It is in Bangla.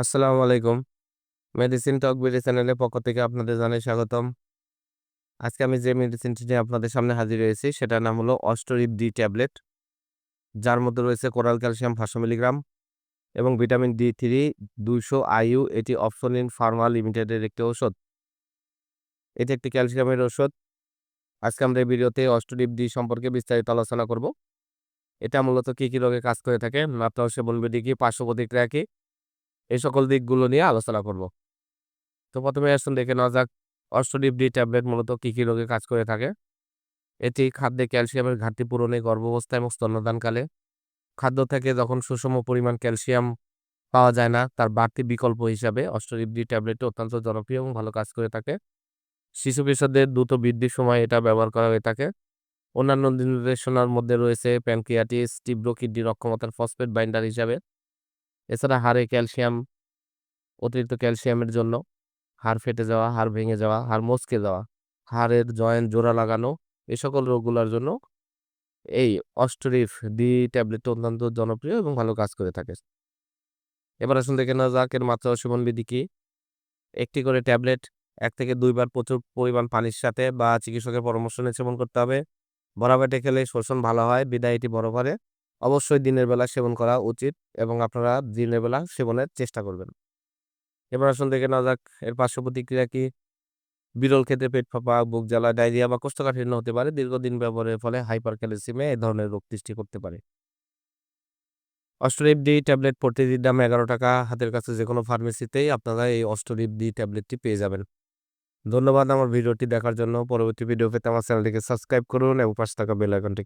আসসালামু আলাইকুম। মেডিসিন টক বিডি চ্যানেলের পক্ষ থেকে আপনাদের জানাই স্বাগতম। আজকে আমি যে মেডিসিনটি নিয়ে আপনাদের সামনে হাজির হয়েছি সেটার নাম হলো অস্টোরিপ ডি ট্যাবলেট। যার মধ্যে রয়েছে কোরাল ক্যালসিয়াম 500 মিলিগ্রাম এবং ভিটামিন ডি3 200 আইইউ। এটি অপসনিন ফার্মা লিমিটেডের একটি ঔষধ। এটি একটি ক্যালসিয়ামের ঔষধ। আজকে আমরা এই ভিডিওতে অস্টোরিপ ডি সম্পর্কে বিস্তারিত আলোচনা করব। এটা মূলত কি রোগে কাজ করে থাকে, মাত্রা ও সেবন বিধি কি, পার্শ্ব প্রতিক্রিয়া কি, এই সকল দিকগুলো নিয়ে আলোচনা করব। তো প্রথমে আসুন দেখে নেওয়া যাক অস্টোরিপ ডি ট্যাবলেট মূলত কি রোগে কাজ করে থাকে। এটি খাদ্যে ক্যালসিয়ামের ঘাটতি পূরণে, গর্ভাবস্থা এবং স্তন্যদানকালে, খাদ্য থেকে যখন সুষম পরিমাণ ক্যালসিয়াম পাওয়া যায় না তার বাড়তি বিকল্প হিসাবে অস্টোরিপ ডি ট্যাবলেটটি অত্যন্ত জনপ্রিয় এবং ভালো কাজ করে থাকে। শিশু কিশোরদের দ্রুত বৃদ্ধির সময় এটা ব্যবহার করা হয়ে থাকে। অন্যান্য নির্দেশনার মধ্যে রয়েছে প্যানক্রিয়াটিস, তীব্র কিডনির অক্ষমতার ফসফেট বাইন্ডার হিসাবে। এছাড়া হাড়ে ক্যালসিয়াম, অতিরিক্ত ক্যালসিয়ামের জন্য হাড় ফেটে যাওয়া, হাড় ভেঙে যাওয়া, হাড় মচকে যাওয়া, হাড়ের জয়েন্ট জোড়া লাগানো, এ সকল রোগগুলোর জন্য এই অস্টোরিফ ডি ট্যাবলেটটা অত্যন্ত জনপ্রিয় এবং ভালো কাজ করে থাকে। এবার আসুন দেখে নেওয়া যাক এর মাত্রা ও সেবন বিধি কি। একটি করে ট্যাবলেট ১ থেকে ২ বার প্রচুর পরিমাণ পানির সাথে বা চিকিৎসকের পরামর্শ নিয়ে সেবন করতে হবে। ভরা পেটে খেলে শোষণ ভালো হয় বিধায় এটি বড় করে। অবশ্যই দিনের বেলা সেবন করা উচিত এবং আপনারা দিনের বেলা সেবনের চেষ্টা করবেন। এবার আসুন দেখে নেওয়া যাক এর পার্শ্ব প্রতিক্রিয়া কি। বিরল ক্ষেত্রে পেট ফাঁপা, বুক জ্বালা, ডায়রিয়া বা কোষ্ঠকাঠিন্য হতে পারে। দীর্ঘদিন ব্যবহারের ফলে হাইপারক্যালসিমিয়া এই ধরনের রোগ সৃষ্টি করতে পারে। অস্টোরিপ ডি ট্যাবলেট প্রতিটির দাম ৳১১। হাতের কাছে যেকোনো ফার্মেসিতেই আপনারা এই অস্টোরিপ ডি ট্যাবলেটটি পেয়ে যাবেন। ধন্যবাদ আমার ভিডিওটি দেখার জন্য। পরবর্তী ভিডিও পেতে আমার চ্যানেলটিকে সাবস্ক্রাইব করুন এবং পাশে থাকা বেল আইকনটি